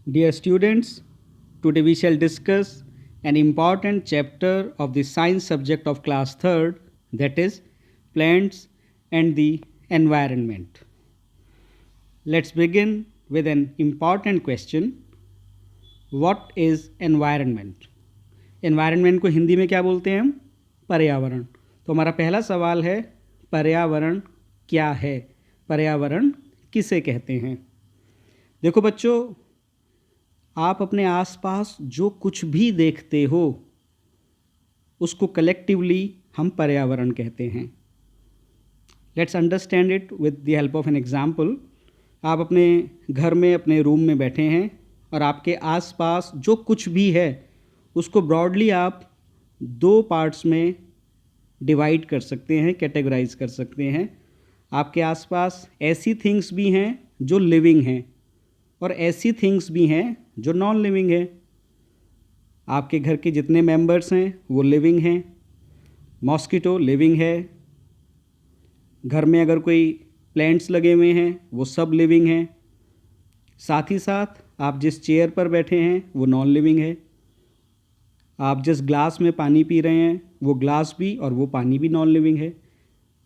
Dear students, today we shall discuss an important chapter of the science subject of class 3rd, that is plants and the environment. Let's begin with an important question. What is environment? Environment को हिंदी में क्या बोलते हैं हम? पर्यावरण. तो हमारा पहला सवाल है, पर्यावरण क्या है? पर्यावरण किसे कहते हैं? देखो बच्चों, आप अपने आसपास जो कुछ भी देखते हो उसको कलेक्टिवली हम पर्यावरण कहते हैं. Let's understand it with the help of an example. आप अपने घर में अपने रूम में बैठे हैं और आपके आसपास जो कुछ भी है उसको ब्रॉडली आप दो पार्ट्स में डिवाइड कर सकते हैं, कैटेगराइज कर सकते हैं. आपके आसपास ऐसी थिंग्स भी हैं जो लिविंग हैं और ऐसी थिंग्स भी हैं जो नॉन लिविंग है. आपके घर के जितने मेंबर्स हैं वो लिविंग हैं. मॉस्किटो लिविंग है. घर में अगर कोई प्लांट्स लगे हुए हैं वो सब लिविंग हैं. साथ ही साथ आप जिस चेयर पर बैठे हैं वो नॉन लिविंग है. आप जिस ग्लास में पानी पी रहे हैं वो ग्लास भी और वो पानी भी नॉन लिविंग है.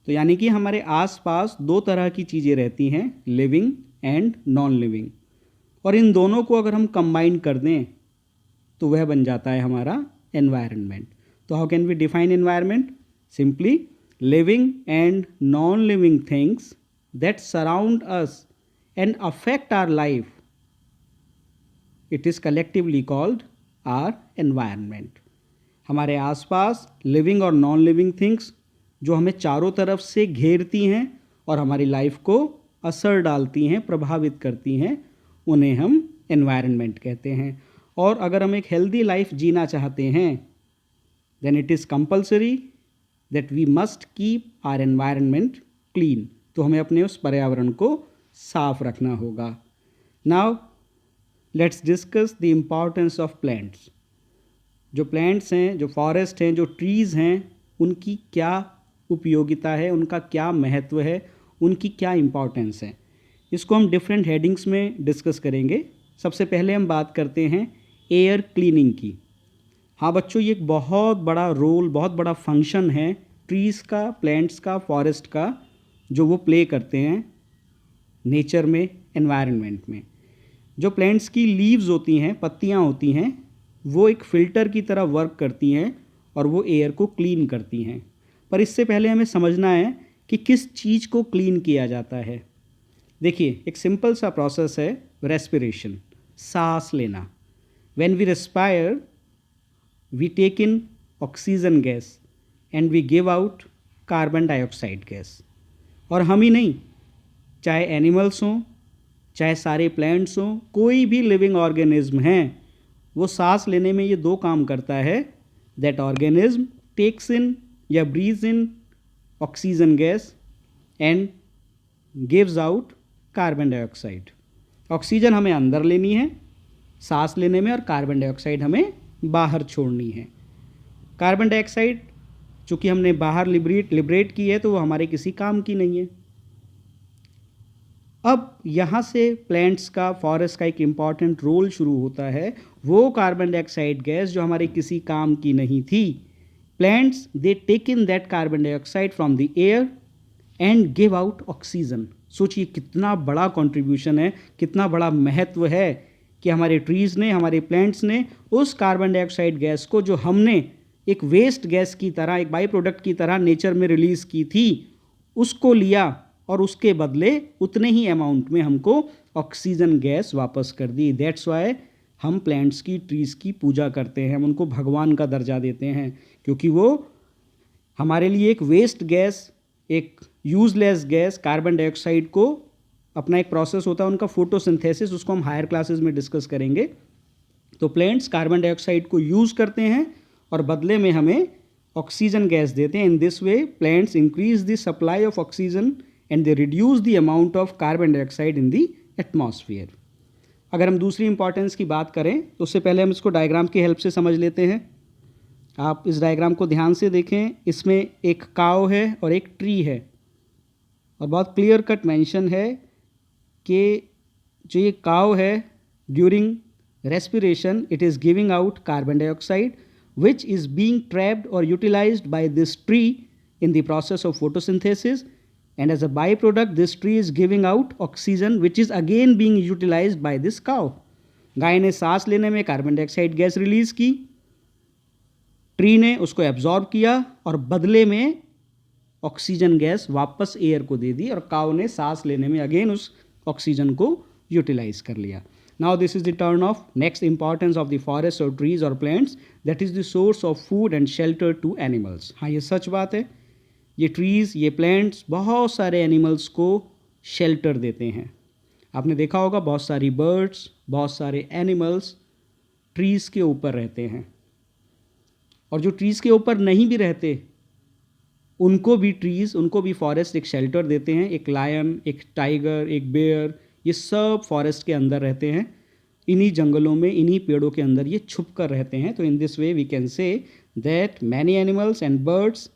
तो यानी कि हमारे आसपास दो तरह की चीज़ें रहती हैं, लिविंग एंड नॉन लिविंग. और इन दोनों को अगर हम कंबाइन कर दें तो वह बन जाता है हमारा एनवायरनमेंट. तो how can we define environment? Simply living and non living things that surround us and affect our life, it is collectively called our environment. हमारे आसपास लिविंग और नॉन लिविंग थिंग्स जो हमें चारों तरफ से घेरती हैं और हमारी लाइफ को असर डालती हैं, प्रभावित करती हैं, उन्हें हम एनवायरनमेंट कहते हैं. और अगर हम एक हेल्दी लाइफ जीना चाहते हैं then it is compulsory that we must keep our environment clean. तो हमें अपने उस पर्यावरण को साफ रखना होगा. Now let's discuss the importance of plants. जो प्लांट्स हैं, जो फॉरेस्ट हैं, जो ट्रीज़ हैं, उनकी क्या उपयोगिता है, उनका क्या महत्व है, उनकी क्या इम्पॉर्टेंस है, इसको हम डिफरेंट हेडिंग्स में डिस्कस करेंगे. सबसे पहले हम बात करते हैं एयर क्लीनिंग की. हाँ बच्चों, ये एक बहुत बड़ा रोल, बहुत बड़ा फंक्शन है ट्रीज़ का, प्लांट्स का, फॉरेस्ट का, जो वो प्ले करते हैं नेचर में, एनवायरनमेंट में. जो प्लांट्स की लीव्स होती हैं, पत्तियाँ होती हैं, वो एक फ़िल्टर की तरह वर्क करती हैं और वो एयर को क्लीन करती हैं. पर इससे पहले हमें समझना है कि किस चीज़ को क्लीन किया जाता है. देखिए, एक सिंपल सा प्रोसेस है रेस्पिरेशन, सांस लेना. When we respire we take in oxygen gas and we give out carbon dioxide gas. और हम ही नहीं, चाहे एनिमल्स हों, चाहे सारे प्लांट्स हों, कोई भी लिविंग ऑर्गेनिज्म हैं, वो सांस लेने में ये दो काम करता है. दैट ऑर्गेनिज्म टेक्स इन या breathe in oxygen gas and gives out carbon dioxide. Oxygen हमें अंदर लेनी है सांस लेने में और कार्बन डाइऑक्साइड हमें बाहर छोड़नी है. कार्बन डाइऑक्साइड चूँकि हमने बाहर लिबरेट की है तो वो हमारे किसी काम की नहीं है. अब यहाँ से प्लांट्स का, फॉरेस्ट का एक इम्पॉर्टेंट रोल शुरू होता है. वो कार्बन डाइऑक्साइड गैस जो हमारे किसी काम की नहीं थी, plants they take in that carbon dioxide from the air and give out oxygen. सोचिए कितना बड़ा कंट्रीब्यूशन है, कितना बड़ा महत्व है कि हमारे ट्रीज़ ने, हमारे प्लांट्स ने उस कार्बन डाइऑक्साइड गैस को, जो हमने एक वेस्ट गैस की तरह, एक बाई प्रोडक्ट की तरह नेचर में रिलीज़ की थी, उसको लिया और उसके बदले उतने ही अमाउंट में हमको ऑक्सीजन गैस वापस कर दी. दैट्स वाई हम प्लांट्स की, ट्रीज़ की पूजा करते हैं, हम उनको भगवान का दर्जा देते हैं, क्योंकि वो हमारे लिए एक वेस्ट गैस, एक यूजलेस गैस कार्बन डाइऑक्साइड को, अपना एक प्रोसेस होता है उनका फोटोसिंथेसिस, उसको हम हायर क्लासेस में डिस्कस करेंगे. तो प्लांट्स कार्बन डाइऑक्साइड को यूज़ करते हैं और बदले में हमें ऑक्सीजन गैस देते हैं. इन this way plants increase the supply of oxygen and they reduce the amount of carbon dioxide in the atmosphere. अगर हम दूसरी इंपॉर्टेंस की बात करें तो उससे पहले हम इसको डायग्राम की हेल्प से समझ लेते हैं. आप इस डायग्राम को ध्यान से देखें. इसमें एक काव है और एक ट्री है और बहुत क्लियर कट मेंशन है कि जो ये काव है during respiration, it is giving out carbon dioxide, which is being trapped or utilized by this tree in the process of photosynthesis. And as a byproduct, this tree is giving out oxygen, which is again being utilized by this cow. गाय ने सांस लेने में carbon dioxide gas release की, tree ने उसको absorb किया और बदले में ऑक्सीजन गैस वापस एयर को दे दी और काऊ ने सांस लेने में अगेन उस ऑक्सीजन को यूटिलाइज कर लिया. Now this is the turn of next importance of the forest और ट्रीज और plants, that is the source of food and shelter to animals. हाँ, ये सच बात है. ये ट्रीज, ये प्लांट्स बहुत सारे एनिमल्स को शेल्टर देते हैं. आपने देखा होगा बहुत सारी बर्ड्स, बहुत सारे एनिमल्स ट्रीज के ऊपर रहते हैं. और जो ट्रीज के ऊपर नहीं भी रहते उनको भी फॉरेस्ट एक शेल्टर देते हैं. एक लायन, एक टाइगर, एक बेयर, ये सब फॉरेस्ट के अंदर रहते हैं. इन्हीं जंगलों में, इन्हीं पेड़ों के अंदर ये छुप कर रहते हैं. तो in this way we can say that many animals and birds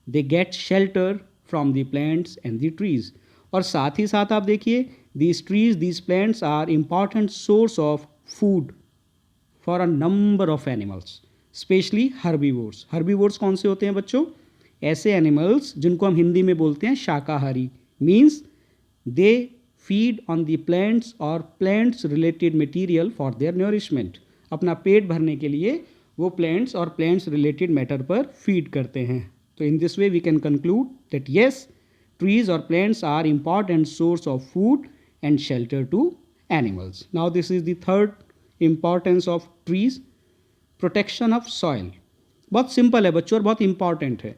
they get shelter from the plants and the trees. और साथ ही साथ आप देखिए, these trees, these plants are important source of food for a number of animals, especially herbivores. herbivores कौन से होते हैं बच्चों? ऐसे एनिमल्स जिनको हम हिंदी में बोलते हैं शाकाहारी. Means they feed on the plants और plants related material for their nourishment. अपना पेट भरने के लिए वो प्लांट्स और प्लांट्स रिलेटेड मैटर पर फीड करते हैं. तो in this way we can conclude that yes, trees or plants are important source of food and shelter to animals. Now this is the third importance of trees, protection of soil. बहुत simple है बच्चों और बहुत important है.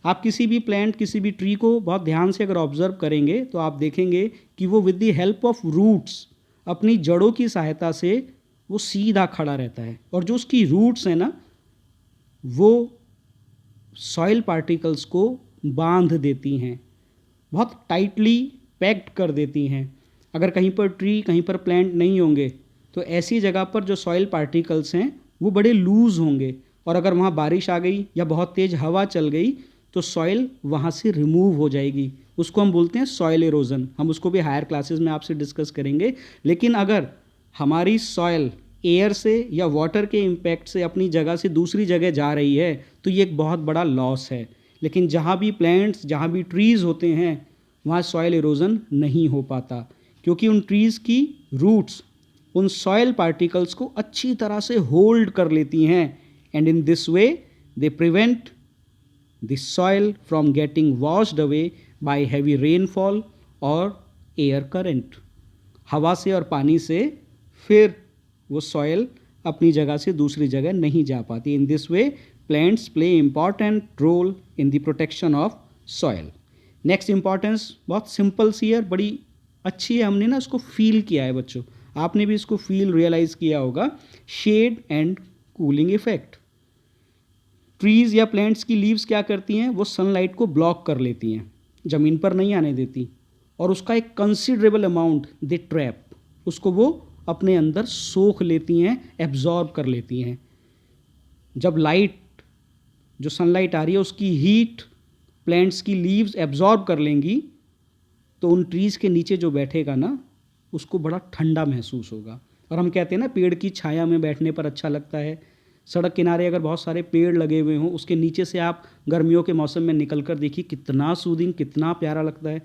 आप किसी भी plant, किसी भी ट्री को बहुत ध्यान से अगर ऑब्जर्व करेंगे तो आप देखेंगे कि वो with the help of roots, अपनी जड़ों की सहायता से वो सीधा खड़ा रहता है. और जो उसकी रूट्स हैं ना, वो सॉइल पार्टिकल्स को बांध देती हैं, बहुत टाइटली पैक्ड कर देती हैं. अगर कहीं पर ट्री, कहीं पर प्लांट नहीं होंगे तो ऐसी जगह पर जो सॉइल पार्टिकल्स हैं वो बड़े लूज़ होंगे. और अगर वहाँ बारिश आ गई या बहुत तेज़ हवा चल गई तो सॉइल वहाँ से रिमूव हो जाएगी. उसको हम बोलते हैं सॉइल एरोजन. हम उसको भी हायर क्लासेस में आपसे डिस्कस करेंगे. लेकिन अगर हमारी सॉइल एयर से या वाटर के इम्पैक्ट से अपनी जगह से दूसरी जगह जा रही है तो ये एक बहुत बड़ा लॉस है. लेकिन जहाँ भी प्लांट्स, जहाँ भी ट्रीज़ होते हैं वहाँ सॉइल एरोजन नहीं हो पाता, क्योंकि उन ट्रीज़ की रूट्स उन सॉइल पार्टिकल्स को अच्छी तरह से होल्ड कर लेती हैं. And in this way they prevent the soil from getting washed away by heavy rainfall और एयर करंट. हवा से और पानी से फिर वो सॉइल अपनी जगह से दूसरी जगह नहीं जा पाती. इन this way plants play important role in the protection of soil. Next importance बहुत सिंपल सी है, बड़ी अच्छी है. हमने ना इसको फील किया है बच्चों, आपने भी इसको फील रियलाइज किया होगा. Shade and cooling effect. Trees या प्लांट्स की लीव्स क्या करती हैं? वो सनलाइट को ब्लॉक कर लेती हैं, ज़मीन पर नहीं आने देती. और उसका एक कंसिडरेबल अमाउंट दे ट्रैप, उसको वो अपने अंदर सोख लेती हैं, एब्जॉर्ब कर लेती हैं. जब लाइट, जो सनलाइट आ रही है उसकी हीट प्लांट्स की लीव्स एब्जॉर्ब कर लेंगी तो उन ट्रीज़ के नीचे जो बैठेगा ना उसको बड़ा ठंडा महसूस होगा. और हम कहते हैं ना, पेड़ की छाया में बैठने पर अच्छा लगता है. सड़क किनारे अगर बहुत सारे पेड़ लगे हुए हों, उसके नीचे से आप गर्मियों के मौसम में निकल कर देखिए, कितना सूदिंग, कितना प्यारा लगता है.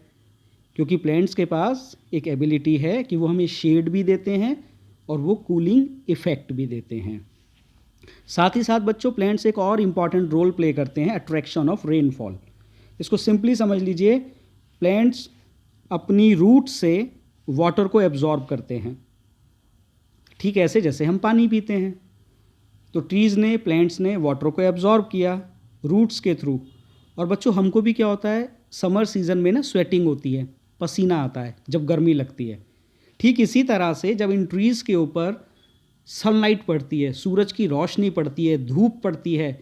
क्योंकि प्लांट्स के पास एक एबिलिटी है कि वो हमें शेड भी देते हैं और वो कूलिंग इफ़ेक्ट भी देते हैं. साथ ही साथ बच्चों, प्लांट्स एक और इम्पॉर्टेंट रोल प्ले करते हैं, अट्रैक्शन ऑफ रेनफॉल. इसको सिंपली समझ लीजिए, प्लांट्स अपनी रूट से वाटर को एब्जॉर्ब करते हैं, ठीक ऐसे जैसे हम पानी पीते हैं. तो ट्रीज़ ने, प्लांट्स ने वाटर को एब्जॉर्ब किया रूट्स के थ्रू. और बच्चों, हमको भी क्या होता है, समर सीज़न में ना स्वेटिंग होती है, पसीना आता है जब गर्मी लगती है. ठीक इसी तरह से जब इन ट्रीज़ के ऊपर सनलाइट पड़ती है, सूरज की रोशनी पड़ती है, धूप पड़ती है,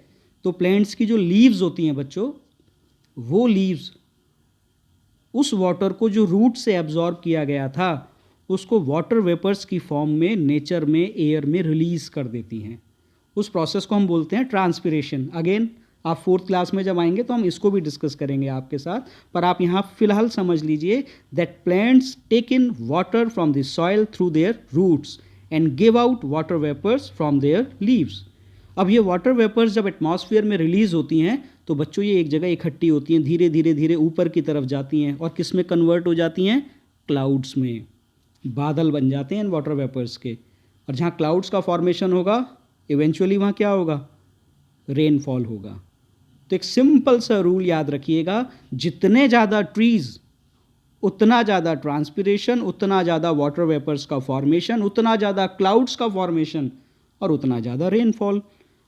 तो प्लांट्स की जो लीव्स होती हैं बच्चों, वो लीव्स उस वाटर को जो रूट से एब्जॉर्ब किया गया था उसको वाटर वेपर्स की फॉर्म में नेचर में, एयर में रिलीज़ कर देती हैं. उस प्रोसेस को हम बोलते हैं ट्रांसपिरेशन. अगेन आप 4th क्लास में जब आएंगे तो हम इसको भी डिस्कस करेंगे आपके साथ, पर आप यहाँ फ़िलहाल समझ लीजिए that plants take in water from the soil through their roots and give out water vapors from their leaves. अब ये वाटर वेपर्स जब एटमॉस्फेयर में रिलीज होती हैं तो बच्चों ये एक जगह इकट्ठी होती हैं, धीरे धीरे धीरे ऊपर की तरफ जाती हैं और किस में कन्वर्ट हो जाती हैं? क्लाउड्स में, बादल बन जाते हैं इन वाटर वेपर्स के। और जहाँ क्लाउड्स का फॉर्मेशन होगा इवेंचुअली वहाँ क्या होगा? रेनफॉल होगा। तो एक सिंपल सा रूल याद रखिएगा, जितने ज़्यादा ट्रीज़ उतना ज़्यादा ट्रांसपिरेशन, उतना ज़्यादा वाटर वेपर्स का फॉर्मेशन, उतना ज़्यादा क्लाउड्स का फॉर्मेशन और उतना ज़्यादा रेनफॉल।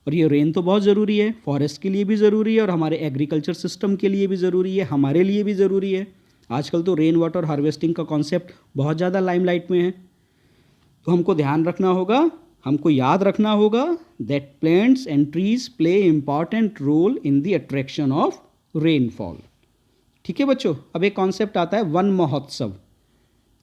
और ये रेन तो बहुत ज़रूरी है, फॉरेस्ट के लिए भी ज़रूरी है और हमारे एग्रीकल्चर सिस्टम के लिए भी ज़रूरी है, हमारे लिए भी ज़रूरी है। आजकल तो रेन वाटर हार्वेस्टिंग का कॉन्सेप्ट बहुत ज़्यादा लाइमलाइट में है। तो हमको ध्यान रखना होगा, हमको याद रखना होगा that plants and trees play important role in the attraction of rainfall. ठीक है बच्चों, अब एक कॉन्सेप्ट आता है वन महोत्सव।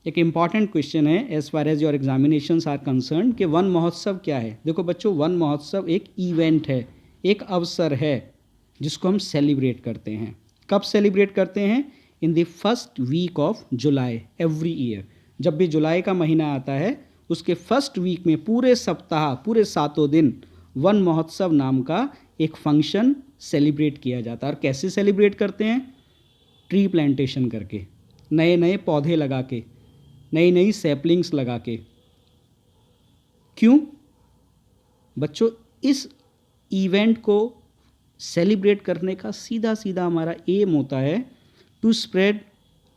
एक इम्पॉर्टेंट क्वेश्चन है as far as your examinations are concern कि वन महोत्सव क्या है। देखो बच्चों, वन महोत्सव एक इवेंट है, एक अवसर है जिसको हम सेलिब्रेट करते हैं। कब सेलिब्रेट करते हैं? In the first week of July every year. जब भी जुलाई का महीना आता है उसके फर्स्ट वीक में पूरे सप्ताह, पूरे 7 दिन वन महोत्सव नाम का एक फंक्शन सेलिब्रेट किया जाता है। और कैसे सेलिब्रेट करते हैं? ट्री प्लांटेशन करके, नए नए पौधे लगा के, नई नई सैपलिंग्स लगा के। क्यों बच्चों? इस इवेंट को सेलिब्रेट करने का सीधा सीधा हमारा एम होता है टू स्प्रेड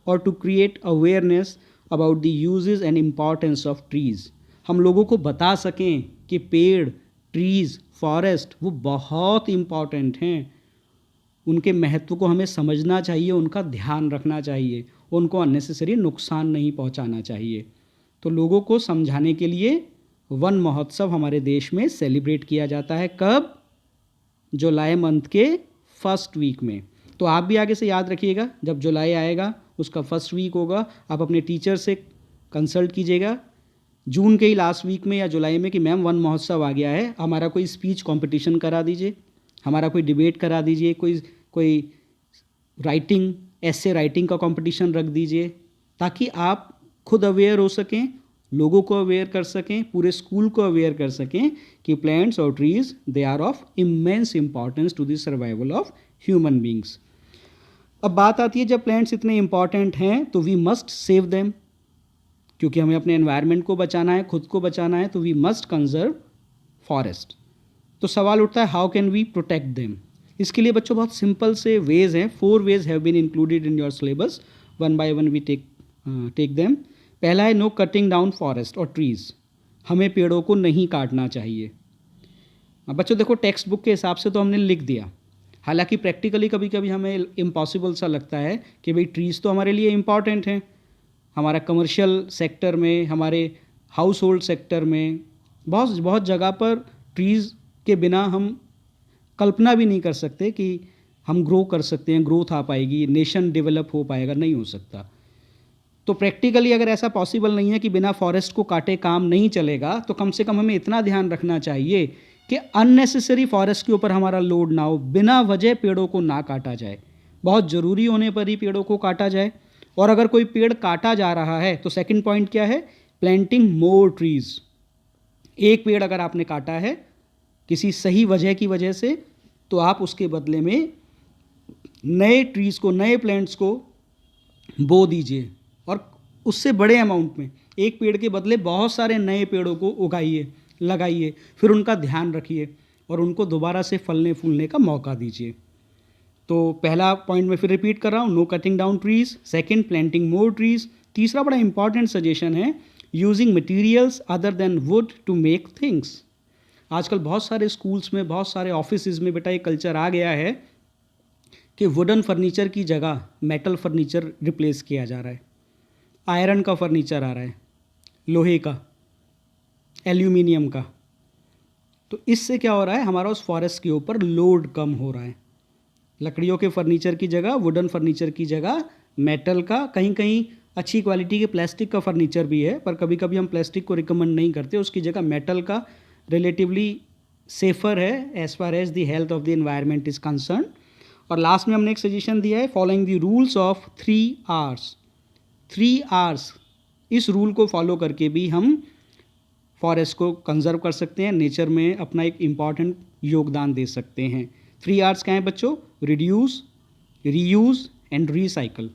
और to create awareness about the uses and importance of trees. हम लोगों को बता सकें कि पेड़, ट्रीज़, फॉरेस्ट वो बहुत इम्पॉर्टेंट हैं, उनके महत्व को हमें समझना चाहिए, उनका ध्यान रखना चाहिए, उनको अननेसेसरी नुकसान नहीं पहुंचाना चाहिए। तो लोगों को समझाने के लिए वन महोत्सव हमारे देश में सेलिब्रेट किया जाता है। कब? जुलाई मंथ के फर्स्ट वीक में। तो आप भी आगे से याद रखिएगा, जब जुलाई आएगा उसका फर्स्ट वीक होगा, आप अपने टीचर से कंसल्ट कीजिएगा जून के ही लास्ट वीक में या जुलाई में कि मैम वन महोत्सव आ गया है, हमारा कोई स्पीच कंपटीशन करा दीजिए, हमारा कोई डिबेट करा दीजिए, कोई राइटिंग, ऐसे राइटिंग का कंपटीशन रख दीजिए, ताकि आप खुद अवेयर हो सकें, लोगों को अवेयर कर सकें, पूरे स्कूल को अवेयर कर सकें कि प्लांट्स और trees they are of immense importance to the survival of human beings. अब बात आती है, जब प्लांट्स इतने इंपॉर्टेंट हैं तो वी मस्ट सेव देम, क्योंकि हमें अपने एनवायरनमेंट को बचाना है, खुद को बचाना है, तो वी मस्ट कंजर्व फॉरेस्ट। तो सवाल उठता है how can we protect them. इसके लिए बच्चों बहुत सिंपल से वेज हैं, 4 ways have been included in your syllabus, one by one we take them. पहला है नो कटिंग डाउन फॉरेस्ट और ट्रीज़, हमें पेड़ों को नहीं काटना चाहिए। अब बच्चों देखो, टेक्स्ट बुक के हिसाब से तो हमने लिख दिया, हालांकि प्रैक्टिकली कभी कभी हमें इम्पॉसिबल सा लगता है कि भाई ट्रीज़ तो हमारे लिए इम्पॉर्टेंट हैं, हमारा कमर्शियल सेक्टर में, हमारे हाउस होल्ड सेक्टर में, बहुत जगह पर ट्रीज़ के बिना हम कल्पना भी नहीं कर सकते कि हम ग्रो कर सकते हैं, ग्रोथ आ पाएगी, नेशन डेवलप हो पाएगा, नहीं हो सकता। तो प्रैक्टिकली अगर ऐसा पॉसिबल नहीं है कि बिना फॉरेस्ट को काटे काम नहीं चलेगा, तो कम से कम हमें इतना ध्यान रखना चाहिए कि अननेसेसरी फॉरेस्ट के ऊपर हमारा लोड ना हो, बिना वजह पेड़ों को ना काटा जाए, बहुत ज़रूरी होने पर ही पेड़ों को काटा जाए। और अगर कोई पेड़ काटा जा रहा है तो सेकंड पॉइंट क्या है? Planting more trees. एक पेड़ अगर आपने काटा है किसी सही वजह की वजह से, तो आप उसके बदले में नए ट्रीज़ को, नए प्लांट्स को बो दीजिए, और उससे बड़े अमाउंट में, एक पेड़ के बदले बहुत सारे नए पेड़ों को उगाइए, लगाइए, फिर उनका ध्यान रखिए और उनको दोबारा से फलने फूलने का मौका दीजिए। तो पहला पॉइंट मैं फिर रिपीट कर रहा हूँ, no cutting down trees. Second, planting more trees. तीसरा बड़ा इंपॉर्टेंट सजेशन है, using materials other than wood to make things. आजकल बहुत सारे स्कूल्स में, बहुत सारे ऑफिसेज में बेटा ये कल्चर आ गया है कि वुडन फर्नीचर की जगह मेटल फर्नीचर रिप्लेस किया जा रहा है, आयरन का फर्नीचर आ रहा है, लोहे का, एल्यूमिनियम का। तो इससे क्या हो रहा है, हमारा उस फॉरेस्ट के ऊपर लोड कम हो रहा है। लकड़ियों के फर्नीचर की जगह, वुडन फर्नीचर की जगह मेटल का, कहीं कहीं अच्छी क्वालिटी के प्लास्टिक का फर्नीचर भी है, पर कभी कभी हम प्लास्टिक को रिकमेंड नहीं करते, उसकी जगह मेटल का रिलेटिवली सेफर है as far as the health of the environment is concern. और लास्ट में हमने एक सजेशन दिया है, following the rules of 3 hours. 3 hours, इस रूल को फॉलो करके भी हम फॉरेस्ट को कंजर्व कर सकते हैं, नेचर में अपना एक इम्पॉर्टेंट योगदान दे सकते हैं। 3 R's क्या हैं बच्चों? Reduce, reuse and recycle.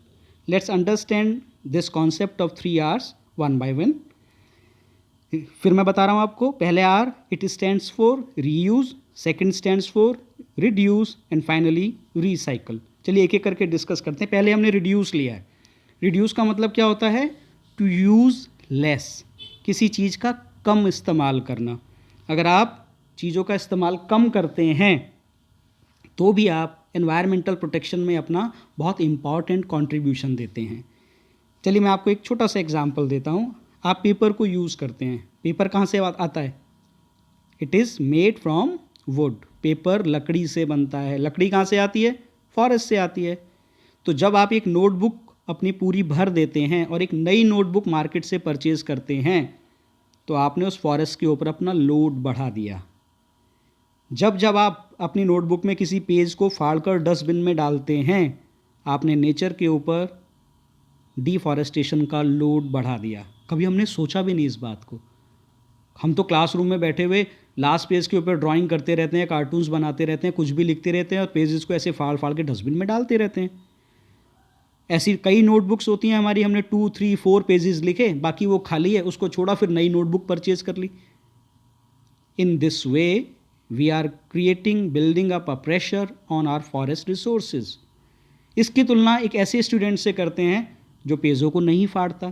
Let's understand this concept of 3 R's one by one. फिर मैं बता रहा हूँ आपको, पहले R it stands for reuse, second stands for reduce and finally recycle. चलिए एक एक करके डिस्कस करते हैं। पहले हमने रिड्यूस लिया है। रिड्यूस का मतलब क्या होता है? टू यूज़ लेस, किसी चीज़ का कम इस्तेमाल करना। अगर आप चीज़ों का इस्तेमाल कम करते हैं तो भी आप एनवायरमेंटल प्रोटेक्शन में अपना बहुत इम्पॉर्टेंट कंट्रीब्यूशन देते हैं। चलिए मैं आपको एक छोटा सा एग्जांपल देता हूँ। आप पेपर को यूज़ करते हैं। पेपर कहाँ से आता है? It is made from would. Paper लकड़ी से बनता है। लकड़ी कहाँ से आती है? फॉरेस्ट से आती है। तो जब आप एक नोटबुक अपनी पूरी भर देते हैं और एक नई नोटबुक मार्केट से परचेज़ करते हैं तो आपने उस फॉरेस्ट के ऊपर अपना लोड बढ़ा दिया। जब जब आप अपनी नोटबुक में किसी पेज को फाड़कर डस्टबिन में डालते हैं, आपने नेचर के ऊपर डिफॉरेस्टेशन का लोड बढ़ा दिया। कभी हमने सोचा भी नहीं इस बात को। हम तो क्लासरूम में बैठे हुए लास्ट पेज के ऊपर ड्राइंग करते रहते हैं, कार्टून्स बनाते रहते हैं, कुछ भी लिखते रहते हैं और पेजेस को ऐसे फाड़ फाड़ के डस्टबिन में डालते रहते हैं। ऐसी कई नोटबुक्स होती हैं हमारी, हमने 2, 3, 4 पेजेस लिखे, बाकी वो खाली है, उसको छोड़ा, फिर नई नोटबुक परचेज कर ली। In this way we are creating, building up a pressure on our forest resources. इसकी तुलना एक ऐसे स्टूडेंट से करते हैं जो पेजों को नहीं फाड़ता,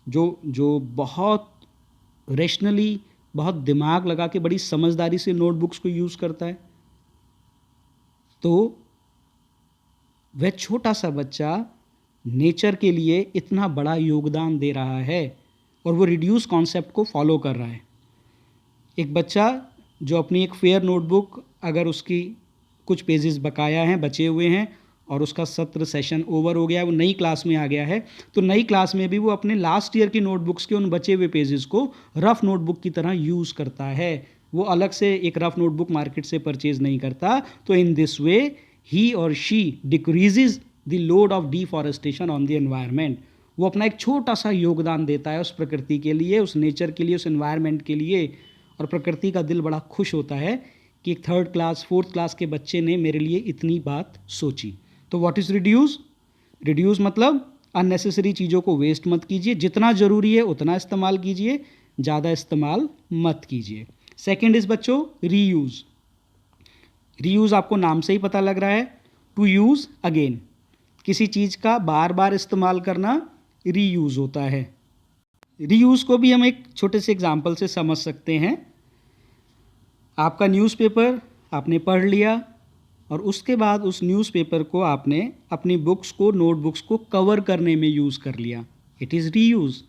जो बहुत रेशनली, बहुत दिमाग लगा के, बड़ी समझदारी से नोटबुक्स को यूज़ करता है। तो वह छोटा सा बच्चा नेचर के लिए इतना बड़ा योगदान दे रहा है और वो रिड्यूस कॉन्सेप्ट को फॉलो कर रहा है। एक बच्चा जो अपनी एक फेयर नोटबुक, अगर उसकी कुछ पेजेस बकाया हैं, बचे हुए हैं और उसका सत्र सेशन ओवर हो गया, वो नई क्लास में आ गया है, तो नई क्लास में भी वो अपने लास्ट ईयर की नोटबुक्स के उन बचे हुए पेजेस को रफ़ नोटबुक की तरह यूज़ करता है। वो अलग से एक रफ़ नोटबुक मार्केट से परचेज नहीं करता। तो in this way he or she decreases the load of deforestation on the environment। वो अपना एक छोटा सा योगदान देता है उस प्रकृति के लिए, उस नेचर के लिए, उस एनवायरनमेंट के लिए, और प्रकृति का दिल बड़ा खुश होता है कि एक 3rd क्लास 4th क्लास के बच्चे ने मेरे लिए इतनी बात सोची। तो व्हाट इज़ रिड्यूस? रिड्यूस मतलब अननेसेसरी चीज़ों को वेस्ट मत कीजिए, जितना ज़रूरी है उतना इस्तेमाल कीजिए, ज़्यादा इस्तेमाल मत कीजिए। सेकेंड इज़ बच्चों रीयूज़। रीयूज़ आपको नाम से ही पता लग रहा है, टू यूज़ अगेन, किसी चीज़ का बार बार इस्तेमाल करना रीयूज़ होता है। रीयूज़ को भी हम एक छोटे से एग्जांपल से समझ सकते हैं। आपका न्यूज़पेपर आपने पढ़ लिया और उसके बाद उस न्यूज़पेपर को आपने अपनी बुक्स को, नोटबुक्स को कवर करने में यूज़ कर लिया, इट इज़ रीयूज़।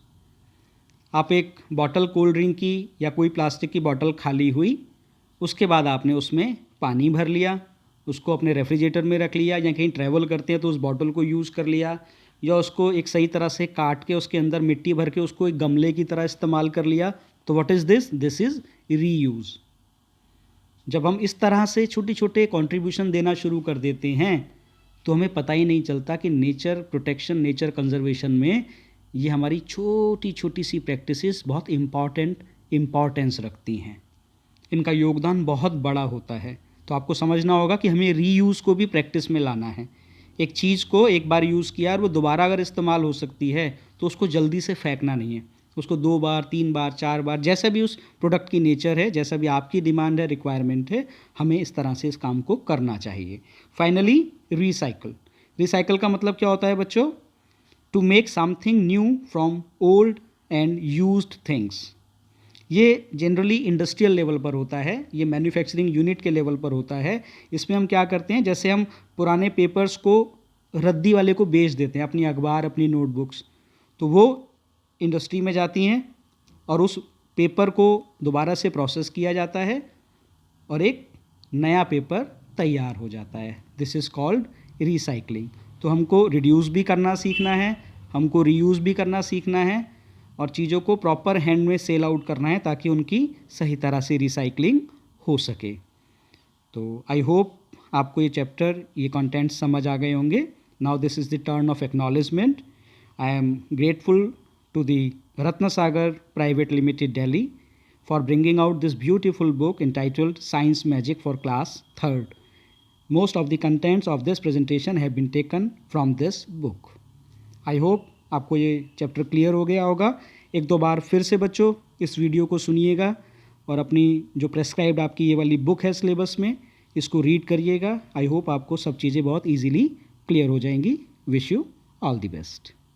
आप एक बॉटल कोल्ड ड्रिंक की या कोई प्लास्टिक की बॉटल खाली हुई, उसके बाद आपने उसमें पानी भर लिया, उसको अपने रेफ्रिजरेटर में रख लिया, या कहीं ट्रैवल करते हैं तो उस बॉटल को यूज़ कर लिया, या उसको एक सही तरह से काट के उसके अंदर मिट्टी भर के उसको एक गमले की तरह इस्तेमाल कर लिया। तो what is this? This is reuse. जब हम इस तरह से छोटे छोटे कंट्रीब्यूशन देना शुरू कर देते हैं तो हमें पता ही नहीं चलता कि नेचर प्रोटेक्शन, नेचर कंजर्वेशन में ये हमारी छोटी छोटी सी प्रैक्टिसेस बहुत इम्पॉर्टेंस रखती हैं। इनका योगदान बहुत बड़ा होता है। तो आपको समझना होगा कि हमें रीयूज़ को भी प्रैक्टिस में लाना है। एक चीज़ को एक बार यूज़ किया और वो दोबारा अगर इस्तेमाल हो सकती है तो उसको जल्दी से फेंकना नहीं है, उसको 2 बार 3 बार 4 बार, जैसा भी उस प्रोडक्ट की नेचर है, जैसा भी आपकी डिमांड है, रिक्वायरमेंट है, हमें इस तरह से इस काम को करना चाहिए। Finally recycle. रिसाइकल का मतलब क्या होता है बच्चों? To make something new from old and used things. ये जनरली इंडस्ट्रियल लेवल पर होता है, ये मैन्युफैक्चरिंग यूनिट के लेवल पर होता है। इसमें हम क्या करते हैं, जैसे हम पुराने पेपर्स को रद्दी वाले को बेच देते हैं, अपनी अखबार, अपनी नोटबुक्स, तो वो इंडस्ट्री में जाती हैं और उस पेपर को दोबारा से प्रोसेस किया जाता है और एक नया पेपर तैयार हो जाता है। This is called recycling. तो हमको रिड्यूस भी करना सीखना है, हमको रीयूज़ भी करना सीखना है और चीज़ों को प्रॉपर हैंड में सेल आउट करना है ताकि उनकी सही तरह से रिसाइकलिंग हो सके। तो आई होप आपको ये चैप्टर, ये कंटेंट समझ आ गए होंगे। Now this is the turn of acknowledgement. I am grateful to the Ratna Sagar private limited Delhi for bringing out this beautiful book entitled Science Magic for Class 3rd. Most of the contents of this presentation have been taken from this book. I hope आपको ये chapter clear हो गया होगा. एक दो बार फिर से बच्चों इस वीडियो को सुनिएगा और अपनी जो प्रेस्क्राइब्ड आपकी ये वाली बुक है सिलेबस में, इसको रीड करिएगा. आई होप आपको सब चीज़ें बहुत ईजीली क्लियर हो जाएंगी. Wish you all the best.